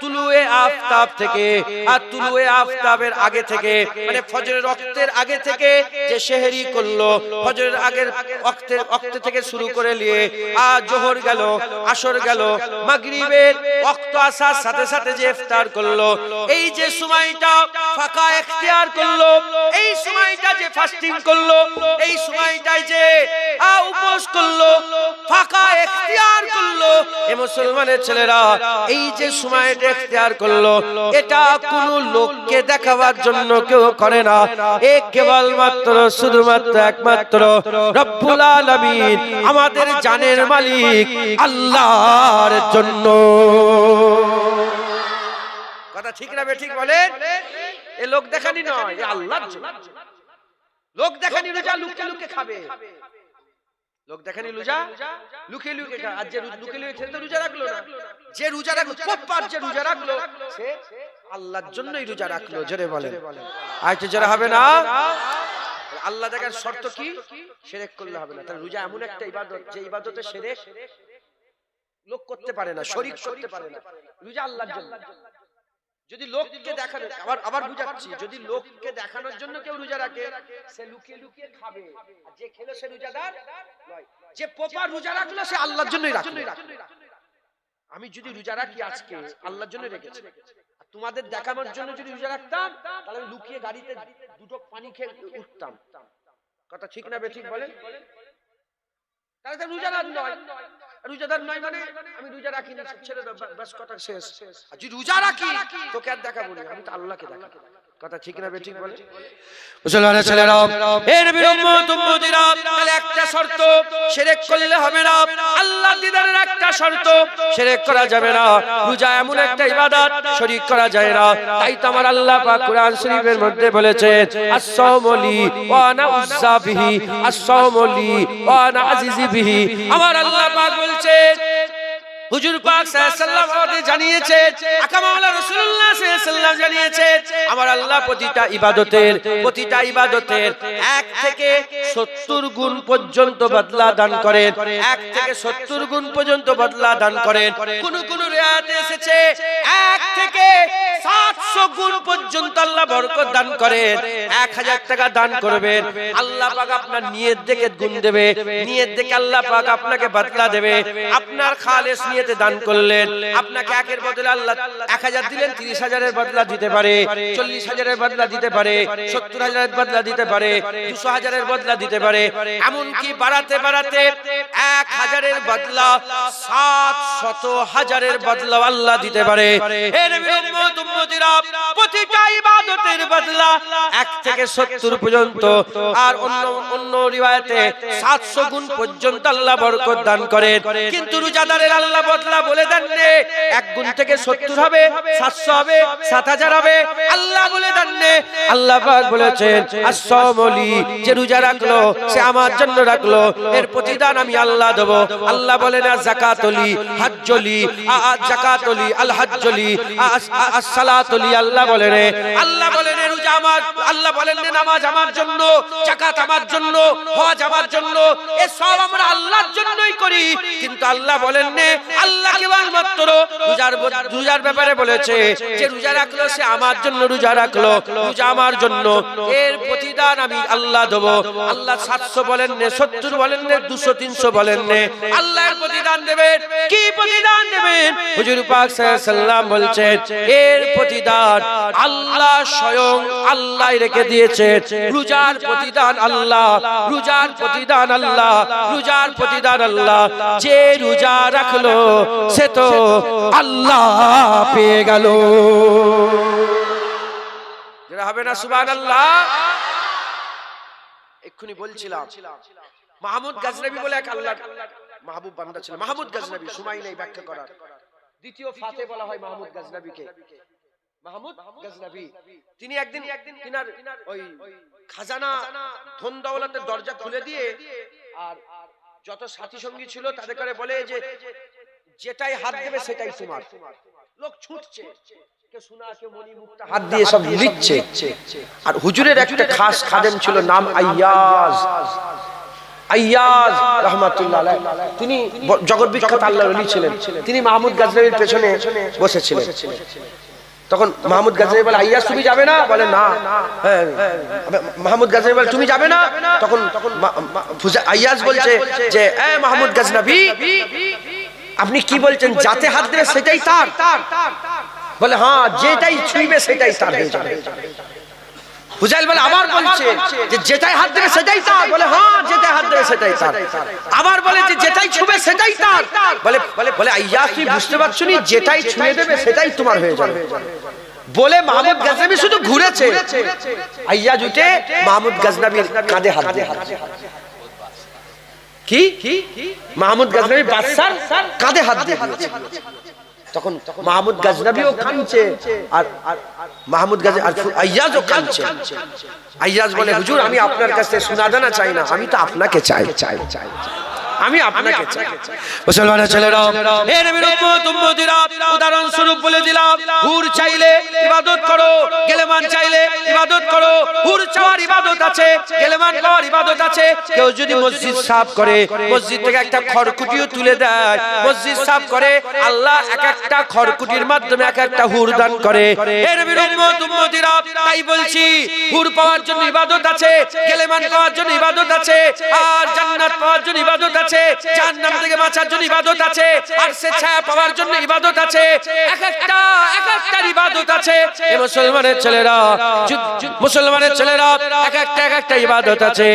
তুলুয়ে আফতাব থেকে আর তুলুয়ে আফতাবের আগে থেকে, মানে ফজরের রক্তের আগে থেকে যে সেহরি করলো, ফজরের আগের ওয়াক্ত থেকে শুরু করে নিয়ে আর জোহর গেল, আসর গেল, মাগরিবের ওয়াক্ত আসার সাথে সাথে যে ইফতার করলো, এই যে সময়টা ফাঁকা ইখতিয়ার করলো, এই সময়টা যে ফাস্টিং করলো, এই সময়টায় যে উপোস করলো, ফাঁকা ইখতিয়ার করলো, এই মুসলমানের ছেলেরা এই যে সময়টা ইখতিয়ার করলো, এটা কোনো লোককে দেখাবার জন্য কেউ করে না, কেবলমাত্র শুধুমাত্র একমাত্র রব্বুল আলামিন আমাদের জানের মালিক আল্লাহর জন্য। কথা ঠিক না বেঠিক বলেন? এ লোক দেখানি নয়, এ আল্লাহর জন্য। লোক দেখানি রোজা লুকিয়ে লুকিয়ে খাবে, লোক দেখানি রোজা লুকিয়ে লুকিয়ে খাবে। আর যে লুকিয়ে লুকিয়ে খেতে রোজা রাখলো না, যে রোজা রাখলো প্রপার যে রোজা রাখলো, সে আল্লাহর জন্যই রোজা রাখলো। জোরে বলেন, আইতে জোরে হবে না। আল্লাহ দেখার শর্ত কি? শিরক করলে হবে না। তাহলে রোজা এমন একটা ইবাদত, যে ইবাদতে শিরক লোক করতে পারে না, শরীক করতে পারে না। রোজা আল্লাহর জন্য। যদি লোককে দেখানো, আবার বুঝাচ্ছি, যদি লোককে দেখানোর জন্য কেউ রোজা রাখে, সে লুকিয়ে লুকিয়ে খাবে, আর যে খেলো সে রোজাদার নয়। যে প্রপার রোজা রাখলো সে আল্লাহর জন্যই রাখলো। আমি যদি রোজা রাখি আজকে আল্লাহর জন্য রেখেছি, আর তোমাদের দেখানোর জন্য যদি রোজা রাখতাম, তাহলে আমি লুকিয়ে গাড়িতে দুটো পানি খেয়ে উঠতাম। কথা ঠিক না বেঠিক বলেন? তাহলে তো রোজাদার নয়। রোজাদার নয় মানে আমি রোজা রাখি না, ছেড়ে দাও, বাস কথা শেষ। আর যদি রোজা রাখি তোকে আর দেখাবো না, আমি তো আল্লাহকে দেখাবো। কথা ঠিক না বেঠিক বলে? মুসলমানের ছেলেরা, এর নবীর উম্মত উম্মতিরা, তাহলে একটা শর্ত, শিরক করলে হবে না। আল্লাহ দিদারের একটা শর্ত, শিরক করা যাবে না। রোজা এমন একটা ইবাদত, শরীক করা যায় না। তাই তো আমার আল্লাহ পাক কুরআন শরীফের মধ্যে বলেছেন, আস-সাওমু লি ওয়া আনা উযযা বিহি, আস-সাওমু লি ওয়া আনা আজিযু বিহি। আমার আল্লাহ পাক বলছেন, হুজুর পাক সাল্লাল্লাহু আলাইহি ওয়াসাল্লাম আমাদের জানিয়েছেন, আকা মাওলা রাসূলুল্লাহ সাল্লাল্লাহু আলাইহি ওয়াসাল্লাম জানিয়েছেন, আমার আল্লাহ প্রতিটা ইবাদতের 1 থেকে 70 গুণ পর্যন্ত বদলা দান করেন। 1 থেকে 70 গুণ পর্যন্ত বদলা দান করেন। কোন কোন riwayate এসেছে 1 থেকে 700 গুণ পর্যন্ত আল্লাহ বরকত দান করেন। 1000 টাকা দান করবেন, আল্লাহ পাক আপনার নিয়ত দেখে গুণ দেবে, নিয়ত দেখে আল্লাহ পাক আপনাকে বদলা দেবে। আপনার খালেস নিয়তে দান করলেন, আপনাকে 1 বদলে আল্লাহ 1000 দিলেন, 30,000 বদলা দিতে পারে, 40,000 বদলা দিতে পারে, 70,000 বদলা দিতে পারে, 200,000 বদলা দিতে পারে। এমনকি বাড়াতে বাড়াতে 1000 বদলা 700,000 বদলা আল্লাহ দিতে পারে। এর উম্মত উম্মতিরা, প্রতিটা ইবাদতের বদলা 1 থেকে 70 পর্যন্ত, আর অন্য রিওয়ায়াতে 700 গুণ পর্যন্ত আল্লাহ বরকত দান করেন। কিন্তু রোজাদারের আল্লাহ বদলা বলে দেন নে 1 গুণ থেকে 70 হবে, 700 হবে, 7000 হবে, আল্লাহ বলে দেন নে। আল্লাহ পাক বলেছেন, আস-সাওমু লি, যে রোজা রাখলো সে আমার জন্য রাখলো, এর প্রতিদান আমি আল্লাহ দেব। আল্লাহ বলেন, যাকাতুলি, হাজ্জুলি, যাকাতুলি, আল হাজ্জুলি, আস-সালাতুলি। আল্লাহ বলেন রোজা আমার, আল্লাহ বলেন নামাজ আমার জন্য, যাকাত আমার জন্য, হজ আমার জন্য, এ সব আমরা আল্লাহর জন্যই করি। কিন্তু আল্লাহ বলেন আল্লাহ কেবলমাত্র রোজার ব্যাপারে বলেছে, যে রোজা রাখলো সে আমার জন্য রোজা রাখলো, রোজা আমার জন্য, এর প্রতিদান আমি আল্লাহ দেব। আল্লাহ 700 বলেন নে, 70 বলেন নে, 200 300 বলেন নে, আল্লাহর প্রতিদান দেবেন। কি প্রতিদান দেবেন? হুজুর পাক সাল্লাল্লাহু আলাইহি ওয়াসাল্লাম বলছেন, এর প্রতিদান আল্লাহ স্বয়ং আল্লাহ রেখে দিয়েছেন। রোজার প্রতিদান আল্লাহ, রোজার প্রতিদান আল্লাহ, রোজার প্রতিদান আল্লাহ। যে রোজা রাখলো সে তো আল্লাহ পেয়ে গেল। যেটা হবে না সুবহানাল্লাহ। এক্ষুনি বলছিলাম, মাহমুদ গজনবী বলে এক আল্লাহর মাহবুব বান্দা ছিল। মাহমুদ গজনবী, সময় নেই ব্যাখ্যা করার। দ্বিতীয় ফাতে বলা হয় মাহমুদ গজনবীকে। মাহমুদ গজনবী তিনি একদিন তিনার ওই খাজানা ধন দৌলতের দরজা খুলে দিয়ে, আর যত সাথী সঙ্গী ছিল তাদের করে বলে যে যেটাই হাত দেবে সেটাই তোমার। লোক ছুটছে, কেউ সোনা, কেউ মণি মুক্তা হাত দিয়ে সব লিখছে। আর হুজুরের একটা খাস খাদেম ছিল, নাম আইয়াজ রাহমাতুল্লাহ আলাইহি। তিনি জগৎ বিখ্যাত আল্লাহর ওলি ছিলেন। তিনি মাহমুদ গজনবীর পেছনে বসেছিলেন। তখন মাহমুদ গজনবী বলে, আইয়াজ তুমি যাবে না? বলে না। হ্যাঁ, মাহমুদ গজনবী বলে, তুমি যাবে না? তখন আইয়াজ বলছে যে, এ মাহমুদ গজনবী, আপনি কি বলছেন? যাতে হাত দেবে সেটাই তার। বলে হ্যাঁ যেটাই ছুঁইবে সেটাই তার হয়ে যাবে। হুজাইল বলে আবার বলছে যে যেটাই হাত দেবে সেটাই তার, বলে হ্যাঁ যেটাই হাত দেবে সেটাই তার। আবার বলে যে যেটাই ছুঁবে সেটাই তার, বলে বলে বলে আইয়াজ তুমি বুঝতে পারছো নি, যেটাই ছুঁয়ে দেবে সেটাই তোমার হয়ে যাবে। বলে মাহমুদ গজনবী শুধু ঘুরেছে, আইয়াজ উঠে মাহমুদ গজনবীর কাঁধে হাত দিয়ে কি মাহমুদ গজনবী বাদশার কাঁধে হাত দিয়ে দিয়েছে। তখন মাহমুদ গজনবীও কাঁদছে আর মাহমুদ গজনবী আর আইয়াজও কাঁদছে। আইয়াজ বলে হুজুর আমি আপনার কাছে সুনাদানা চাই না, আমি তো আপনাকে চাই চাই চাই আমি আপনাকে চাই। মুসলমানের ছেলেরা, হে নবীর উম্মত উম্মতিরা, উদাহরণ স্বরূপ বলে দিলাম, হুর চাইলে ইবাদত করো, গেলেমান চাইলে ইবাদত করো। হুর চাওয়ার ইবাদত আছে, গেলেমান পাওয়ার ইবাদত আছে। কেউ যদি মসজিদ সাফ করে, মসজিদ থেকে একটা খড়কুটিও তুলে দেয়, মসজিদ সাফ করে, আল্লাহ এক একটা খড়কুটির মাধ্যমে এক একটা হুর দান করে। হে নবীর উম্মত উম্মতিরা, তাই বলছি হুর পাওয়ার জন্য ইবাদত আছে, গেলেমান পাওয়ার জন্য ইবাদত আছে, আর জান্নাত পাওয়ার জন্য ইবাদত আছে, জাহান্নাম থেকে বাঁচার জন্য ইবাদত আছে, আর সে ছায়া পাওয়ার জন্য ইবাদত আছে। এক একটা ইবাদত আছে। এই মুসলমানের ছেলেরা, মুসলমানের ছেলেরা এক একটা ইবাদত আছে।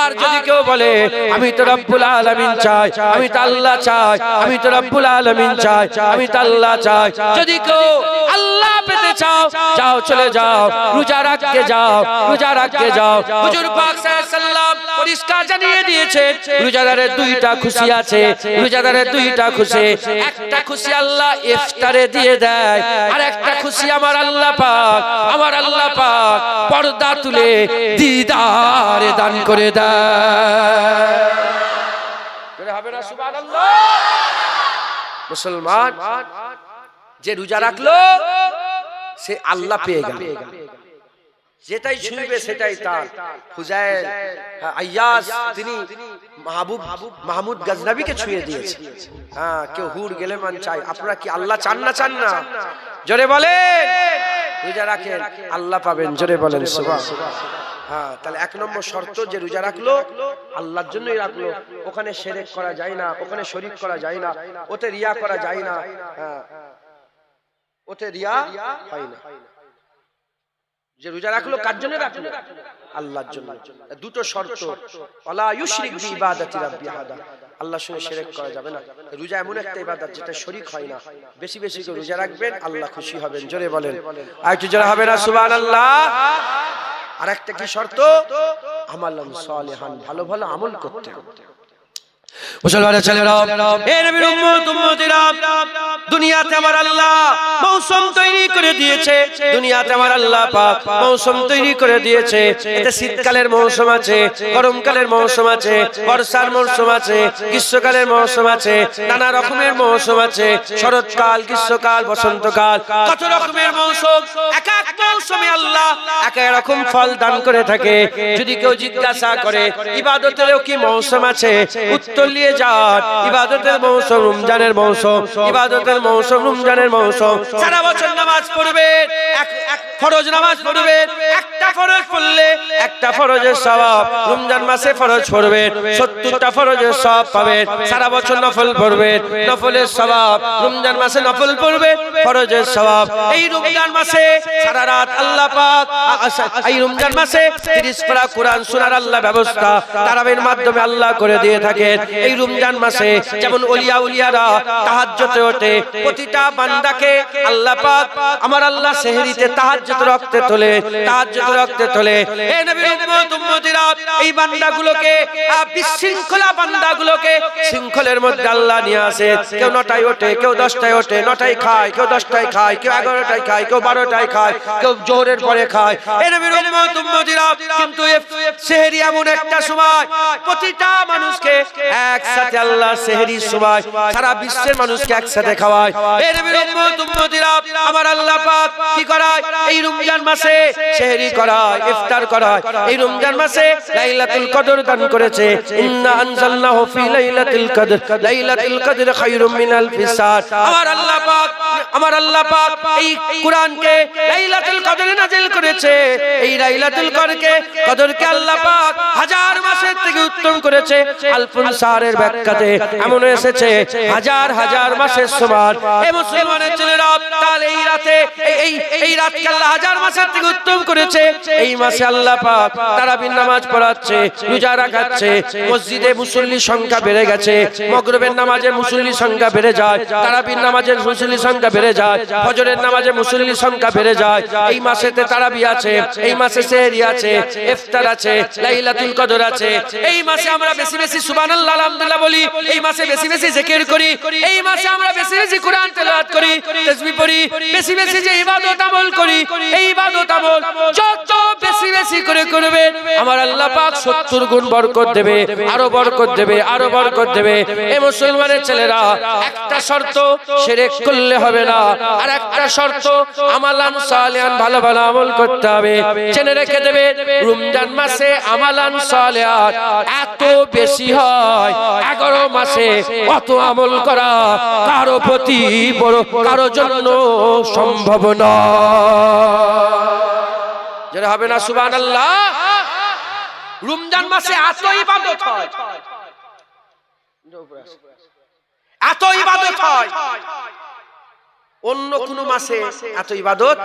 আর যদি কেউ বলে আমি তো রব্বুল আলামিন চাই, আমি তো আল্লাহ চাই, আমি তো রব্বুল আলামিন চাই, আমি তো আল্লাহ চাই, যদি কেউ আল্লাহ পেতে চাও, যাও চলে যাও, রোজা রাখতে যাও, রোজা রাখতে যাও। হুজুর পাক সাল্লাল্লাহু আলাইহি ওয়াসাল্লাম পরিষ্কার জানিয়ে দিয়েছে রোজাদারের দুইটা খুশি আছে, রোজাদারের দুইটা খুশি। একটা খুশি আল্লাহ ইফতারে দিয়ে দেয়, আর একটা খুশি আমার আল্লাহ পাক, আমার আল্লাহ পাক পর্দা তুলে দিদারে দান করে দেয়। হবে না সুবহানাল্লাহ? মুসলমান যে রোজা রাখলো সে আল্লাহ পেয়ে গেল, যেটাই ছুঁইবে সেটাই তার। হুজাইল আইয়াজ তিনি মাহমুদ গজনবীকে ছুঁয়ে দিয়েছে। হ্যাঁ, কেউ হুর গেলেমান চাই। আপনারা কি আল্লাহ চান না চান না? জোরে বলেন। রোজা রাখেন আল্লাহ পাবেন, জোরে বলেন সুবহানাল্লাহ। হ্যাঁ, তাহলে এক নম্বর শর্ত যে রোজা রাখলো আল্লাহর জন্যই রাখলো, ওখানে শিরক করা যায় না, ওখানে শরীক করা যায় না, ওতে রিয়া করা যায় না। হ্যাঁ, ওতে রিয়া হয় না। যে রোজা রাখলো কার জন্য রাখলো? আল্লাহর জন্য। দুটো শর্ত, ওয়ালা ইউশরিক বি ইবাদাতি রাব্বি আহাদা, আল্লাহর সঙ্গে শিরক করা যাবে না। রোজা এমন একটা ইবাদত যেটা শরীক হয় না। বেশি বেশি করে রোজা রাখবেন, আল্লাহ খুশি হবেন, জোরে বলেন। আর একটু জোরে হবে না সুবহানাল্লাহ? আর একটা কি শর্ত? আমালান সালিহান, ভালো ভালো আমল করতে হবে। মুসলমানের ছেলেরা, হে নবীর উম্মত উম্মতিরা, দুনিয়াতে আমার আল্লাহ মৌসুম তৈরি করে দিয়েছে, দুনিয়াতে আমার আল্লাহ পাক মৌসুম তৈরি করে দিয়েছে। এতে শীতকালের মৌসুম আছে, গরমকালের মৌসুম আছে, বর্ষার মৌসুম আছে, গ্রীষ্মকালের মৌসুম আছে, নানা রকমের মৌসুম আছে, শরৎকাল, গ্রীষ্মকাল, বসন্তকাল, কত রকমের মৌসুম। এক এক মৌসুমে আল্লাহ এক এক রকম ফল দান করে থাকে। যদি কেউ জিজ্ঞাসা করে ইবাদতেরও কি মৌসুম আছে, উত্তর নিয়ে যান, ইবাদতের মৌসুম রমজানের মৌসুম, ইবাদতের মৌসুম রমজানের মৌসুম। সারা বছর নামাজ পড়বেন, ফরজ নামাজ পড়বেন, একটা ফরজ পড়লে একটা ফরজের সওয়াব, রমজান মাসে ফরজ পড়বেন 70টা ফরজের সওয়াব পাবেন। সারা বছর নফল পড়বেন, নফলের সওয়াব, রমজান মাসে নফল পড়বেন, ফরজের সওয়াব। এই রমজান মাসে সারা রাত আল্লাহ পাক, এই রমজান মাসে 30 পারা কোরআন শোনার আল্লাহ ব্যবস্থা তারাবির মাধ্যমে আল্লাহ করে দিয়ে থাকেন। এই রমজান মাসে যেমন ওলিয়া উলিয়ারা তাহাজ্জুদে ওঠে, প্রতিটা বান্দাকে আল্লাহ পাক আমার আল্লাহ সেহরিতে তাহাজ্জুদ রাখতে তোলে, তাহাজ্জুদ রাখতে তোলে। হে নবীর উম্মত উম্মতিরা, এই বান্দাগুলোকে, বিশৃঙ্খলা বান্দাগুলোকে শৃঙ্খলের মধ্যে আল্লাহ নিয়ে আসে। কেউ 9টায় ওঠে, কেউ 10টায় ওঠে, 9টায় খায়, কেউ 10টায় খায়, কেউ 11টায় খায়, কেউ 12টায় খায়, কেউ জোহরের পরে খায়। হে নবীর উম্মত উম্মতিরা, কিন্তু সেহরি এমন একটা সময় প্রতিটা মানুষকে একসাথে আল্লাহ সেহরির সময় সারা বিশ্বের মানুষকে একসাথে খাওয়ায়। এই নবীর উম্মত উম্মতিরা, আমার আল্লাহ পাক কি করায়? এই রমজান মাসে সেহরি করায়, ইফতার করায়। এই রমজান মাসে লাইলাতুল কদর দান করেছে। ইন্না আনজালনাহু ফি লাইলাতুল কদর, লাইলাতুল কদর খায়রুম মিন আলফিস শাহর। আমার আল্লাহ পাক, আমার আল্লাহ পাক এই কুরআনকে লাইলাতুল কদরে নাযিল করেছে। এই লাইলাতুল কদরকে আল্লাহ পাক হাজার মাসের থেকে উত্তম করেছে। আলফুন শাহরের ব্যাখ্যাতে এমন এসেছে হাজার হাজার মাসের সমান। এই মুসলমানের ছেলেরা, তাহলে এই রাতে এই রাতকে আল্লাহ হাজার মাসের থেকে উত্তম করেছে। এই মাসে আল্লাহ পাক তারাবির নামাজ পড়াচ্ছে, রোজা রাখাচ্ছে, মসজিদে মুসল্লির সংখ্যা বেড়ে গেছে, মাগরিবের নামাজে মুসল্লির সংখ্যা বেড়ে যায়, তারাবির নামাজের মুসল্লির সংখ্যা বেড়ে যায়, ফজরের নামাজে মুসল্লির সংখ্যা বেড়ে যায়। এই মাসেতে তারাবি আছে, এই মাসে সেহরি আছে, ইফতার আছে, লাইলাতুল কদর আছে। এই মাসে আমরা বেশি বেশি সুবহানাল্লাহ আলহামদুলিল্লাহ বলি, এই মাসে বেশি বেশি জিকির করি, এই মাসে আমরা বেশি বেশি কোরআন তেলাওয়াত করি, তাসবিহ পড়ি, বেশি বেশি যে ইবাদত আমল করি, এই ইবাদত আমল যত বেশি বেশি করে করবে আমার আল্লাহ পাক 70 গুণ বরকত দেবে, আরো বরকত দেবে, আরো বরকত দেবে। এই মুসলমানের ছেলেরা একটা শর্ত শিরক করলে হবে না, আর একটা শর্ত আমালান সালিহান ভালো ভালো আমল করতে হবে। জেনে রেখে দেবে রমজান মাসে আমালান সালিহাত এত বেশি হয়, 11 মাসে অত আমল করা কারো প্রতি বড় কারো জন্য সম্ভব না। যারা হবে না সুবহানাল্লাহ। রমজান মাসে এত ইবাদত হয়, এত ইবাদত হয়, অন্য কোন মাসে এত ইবাদত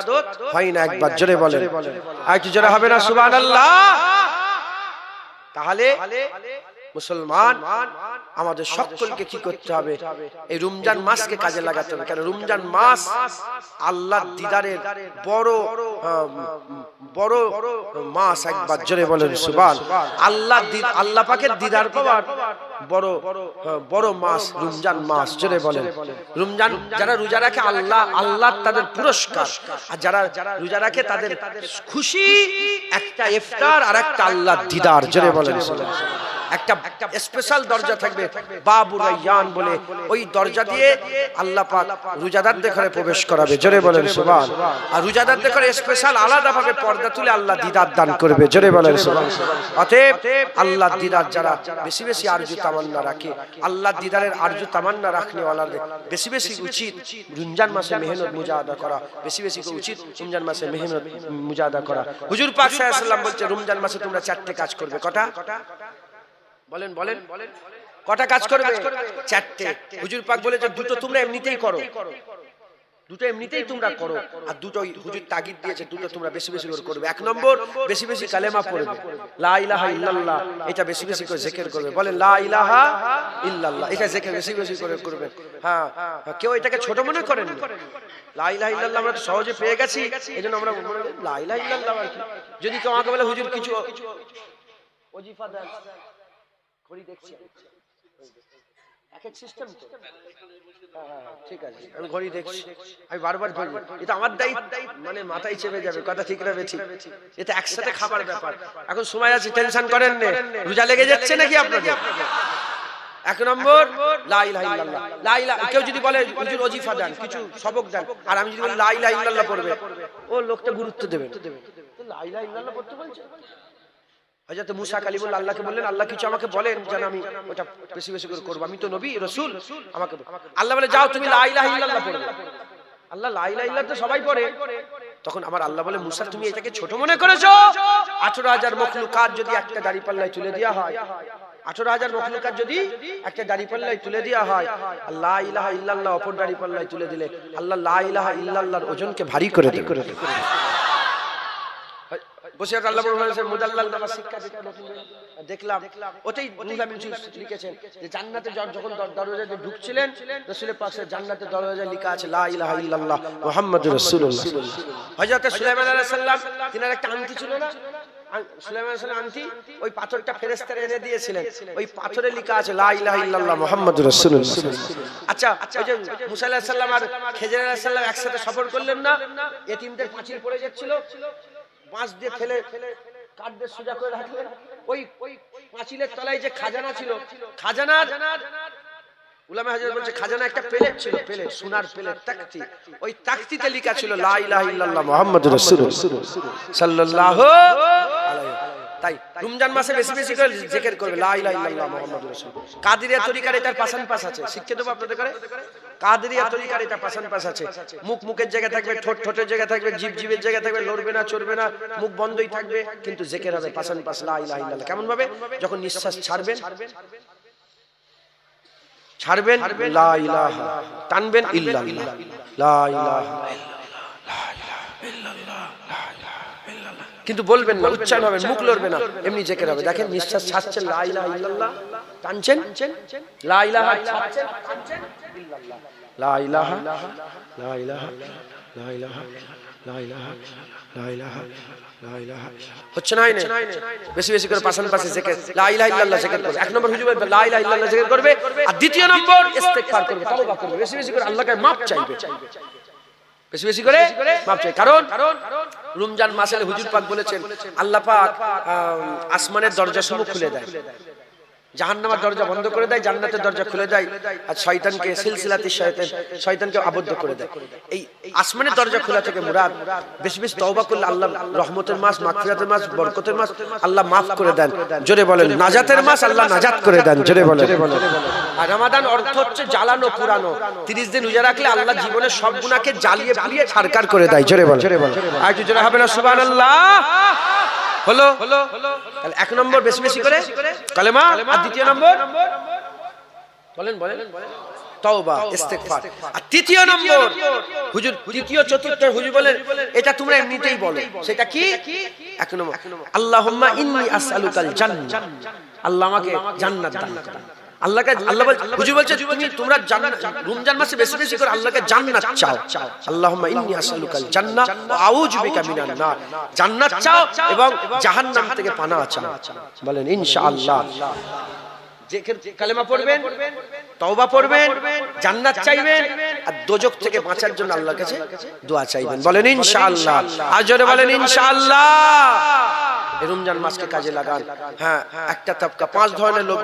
হয় না। একবার জোরে বলেন, আর কি জোরে হবে না সুবহানাল্লাহ। তাহলে মুসলমান আমাদের সকলকে কি করতে হবে? এই রমজান মাসকে কাজে লাগাতে হবে। কারণ রমজান মাস আল্লাহর দিদারের বড় বড় মাস। একবার জোরে বলেন সুবহান আল্লাহ। আল্লাহ পাকের দিদার পাওয়ার বড় বড় মাস রমজান মাস। জোরে বলেন। রমজান যারা রোজা রাখে আল্লাহ তাদের পুরস্কার, আর যারা রোজা রাখে তাদের খুশি। একটা ইফতার আর একটা আল্লাহর দিদার। জোরে বলেন। একটা স্পেশাল দরজা থাকবে বাবুর রায়্যান বলে, ওই দরজা দিয়ে আল্লাহ পাক রোজাদারদের ঘরে প্রবেশ করাবে। জোরে বলেন সুবহান। আর রোজাদারদের ঘরে স্পেশাল আলাদাভাবে পর্দা তুলে আল্লাহ দিদার দান করবে। জোরে বলেন সুবহান। অতএব আল্লাহ দিদার যারা বেশি বেশি আরজু তামান্না রাখে, আল্লাহ দিদারের আরজু তামান্না রাখনে ওয়ালাদের বেশি বেশি উচিত রমজান মাসে মেহনত মুজাহাদা করা, বেশি বেশি উচিত রমজান মাসে মেহনত মুজাহাদা করা। হুজুর পাক সাল্লাল্লাহু আলাইহি ওয়াসাল্লাম বলছে রমজান মাসে তোমরা 4টে কাজ করবে। কটা? বলেন বলেন, কটা কাজ করবে? 4টে। হুজুর পাক বলেছে দুটো তোমরা এমনিতেই করো, দুটো এমনিতেই তোমরা করো, আর দুটো হুজুর তাগিদ দিয়েছে দুটো তোমরা বেশি বেশি করে করবে। 1 নম্বর বেশি বেশি কালেমা পড়বে, লা ইলাহা ইল্লাল্লাহ, এটা বেশি বেশি করে জিকির করবে। বলেন লা ইলাহা ইল্লাল্লাহ, এটা জিকির বেশি বেশি করে করবে। হ্যাঁ, কেউ এটাকে ছোট মনে করেন না। লা ইলাহা ইল্লাল্লাহ আমরা সহজে পেয়ে গেছি, এজন্য আমরা লা ইলাহা ইল্লাল্লাহ। যদি কেউ আমাকে বলে হুজুর কিছু ওজিফা দেন, ঘড়ি দেখছি এক এক সিস্টেম তো। ঠিক আছে, আমি ঘড়ি দেখছি, আমি বারবার ঘড়ি, এটা আমার দায়িত্ব, মানে মাথায় চেপে যাবে কথা। ঠিক না বেঠিক? এটা একসাথে খাবার ব্যাপার। এখন সময় আছে, টেনশন করেন না। রোজা লেগে যাচ্ছে নাকি আপনাদের? 1 নম্বর লা ইলাহা ইল্লাল্লাহ। লা ইলাহা, কেউ যদি বলে হুজুর ওজিফা দেন, কিছু সবক দেন, আর আমি যদি বলি লা ইলাহা ইল্লাল্লাহ পড়বে, ও লোকটা গুরুত্ব দেবে। লা ইলাহা ইল্লাল্লাহ পড়তে বলছে। হযরত মুসা কালিমুল্লাহ আল্লাহকে বললেন, আল্লাহ কিছু আমাকে বলেন যেন আমি ওটা বেশি বেশি করে করব, আমি তো নবী রাসূল, আমাকে আল্লাহ বলে যাও তুমি লা ইলাহা ইল্লাল্লাহ পড়বে। আল্লাহ লা ইলাহা ইল্লাল্লাহ তো সবাই পড়ে। তখন আমার আল্লাহ বলে মুসা তুমি এটাকে ছোট মনে করেছো? 18000 মখলুকাত যদি একটা দাড়ি পাল্লায় তুলে দেওয়া হয়, 18000 মখলুকাত যদি একটা দাড়ি পাল্লায় তুলে দেওয়া হয়, লা ইলাহা ইল্লাল্লাহ অপর দাড়ি পাল্লায় তুলে দিলে আল্লাহ লা ইলাহা ইল্লাল্লাহর ওজনকে ভারী করে দেবে। বসে আল্লাহ বলেছে মুদাল্লাল নামাজ শিক্ষা দিতে দেখলাম, ওটাই লিখেছেন যে জান্নাতে যখন দরজায় ঢুকছিলেন রাসূলের পাশে জান্নাতের দরজায় লেখা আছে লা ইলাহা ইল্লাল্লাহ মুহাম্মাদুর রাসূলুল্লাহ। হযরত সুলাইমান আলাইহিস সালাম তিনার একটা আংটি ছিল না, সুলাইমান আলাইহিস সালাম আংটি, ওই পাথরটা ফেরেশতারা এনে দিয়েছিলেন, ওই পাথরে লেখা আছে লা ইলাহা ইল্লাল্লাহ মুহাম্মাদুর রাসূলুল্লাহ। আচ্ছা, ওই যে মুসা আলাইহিস সালাম আর খেজর আলাইহিস সালাম একসাথে সফর করলেন না, এতিমদের পাঁচিল পড়ে যাচ্ছিল, বাঁশ দিয়ে ফেলে কাঠ দিয়ে সোজা করে রাখলেন, ওই পাঁচিলের তলায় যে খাজানা ছিল, খাজানা উলামা হাজরাত বলছে খাজানা একটা প্লেট ছিল, প্লেট, সোনার প্লেট, তাকতি, ওই তাকতিতে লেখা ছিল লা ইলাহা ইল্লাল্লাহ মুহাম্মাদুর রাসূলুল্লাহ সাল্লাল্লাহু আলাইহি। তাই রমজান মাসে বেশি বেশি করে জিকির করবে লা ইলাহা ইল্লাল্লাহ মুহাম্মাদুর রাসূলুল্লাহ। কাদেরিয়া তরিকার এটার পাশান পাশ আছে, শিক্ষা দেব আপনাদের করে। কাদেরিয়া তরিকার এটা পাশান পাশ আছে, মুখ মুখের জায়গা থাকবে, ঠোঁট ঠোঁটের জায়গা থাকবে, জিভ জিভের জায়গা থাকবে, লড়বে না চড়বে না, মুখ বন্ধই থাকবে, কিন্তু জিকির হবে পাশান পাশ লা ইলাহা ইল্লাল্লাহ। কেমন ভাবে? যখন নিঃশ্বাস ছাড়বেন লা ইলাহা, টানবেন ইল্লাল্লাহ, লা ইলাহা কিন্তু বলবেন না, উচ্চারণ হবে, মুখ লড়বে না, এমনি জিকির হবে। দেখেন নিঃশ্বাস ছাড়ছেন, লা ইলাহা ইল্লাল্লাহ, টানছেন, লা ইলাহা ছাড়ছেন, টানছেন, ইল্লাল্লাহ, লা ইলাহা, লা ইলাহা, লা ইলাহা, লা ইলাহা, লা ইলাহা, লা ইলাহা। হচ্ছে না? বেশি বেশি করে পাশাপাশি জিকির, লা ইলাহা ইল্লাল্লাহ জিকির করবে। এক নম্বর হুজুর লা ইলাহা ইল্লাল্লাহ জিকির করবে, আর দ্বিতীয় নম্বর ইস্তেগফার করবে, তওবা করবে, বেশি বেশি করে আল্লাহকে মাফ চাইবে, বেশি বেশি করে মাফ চাই। কারণ রমজান মাসে হুজুর পাক বলেছেন আল্লাহ পাক আসমানের দরজা সমূহ খুলে দেয়, জাহান্নামের দরজা বন্ধ করে দেয়, জান্নাতের দরজা খুলে দেয়, আর শয়তানকে সিলসিলাতি শয়তানকে আবদ্ধ করে দেয়। এই আসমানের দরজা খোলা থেকে মুরাদ বেশি বেশি তওবা করলে আল্লাহ রহমতের মাস, মাগফিরাতের মাস, বরকতের মাস, আল্লাহ মাফ করে দেন। জোরে বলেন নাজাতের মাস, আল্লাহ নাজাত করে দেন। জোরে বলেন। আর রমাদান অর্থ হচ্ছে জ্বালানো পুরানো। 30 দিন রোজা রাখলে আল্লাহ জীবনের সব গুনাহকে জ্বালিয়ে পুড়িয়ে ছারকার করে দেয়। জোরে বলেন। আর জোরে হবে না সুবহানাল্লাহ? হলো। তাহলে এক নম্বর বেশি বেশি করে কালেমা, আর দ্বিতীয় নম্বর বলেন তওবা ইস্তেগফার, আর তৃতীয় নম্বর হুজুর তৃতীয় চতুর্থ হুজুর বলেন এটা তোমরা এমনিতেই বলো। সেটা কি? এক নম্বর আল্লাহুম্মা ইন্নী আসআলুকাল জান্নাহ, আল্লাহ আমাকে জান্নাত দান করুন। আল্লাহকে আল্লাহ হুজুর বলছে তোমরা রমজান মাসে বেশি বেশি করে আল্লাহকে জান্নাত চাও। আল্লাহুম্মা ইন্নী আসআলুকাল জান্নাহ ওয়া আউযু বিকা মিনান নার, জান্নাত চাও এবং জাহান্নাম থেকে পানাহ চাও। বলেন ইনশাআল্লাহ। কালেমা পড়বেন, তওবা পড়বেন, জান্নাত চাইবেন, আর দোজখ থেকে বাঁচার জন্য আল্লাহর কাছে দোয়া চাইবেন। বলেন ইনশাআল্লাহ। আর জোরে বলেন ইনশাআল্লাহ। রমজান মাসকে কাজে লাগান। হ্যাঁ, একটা তবকা 5 ধরনের লোক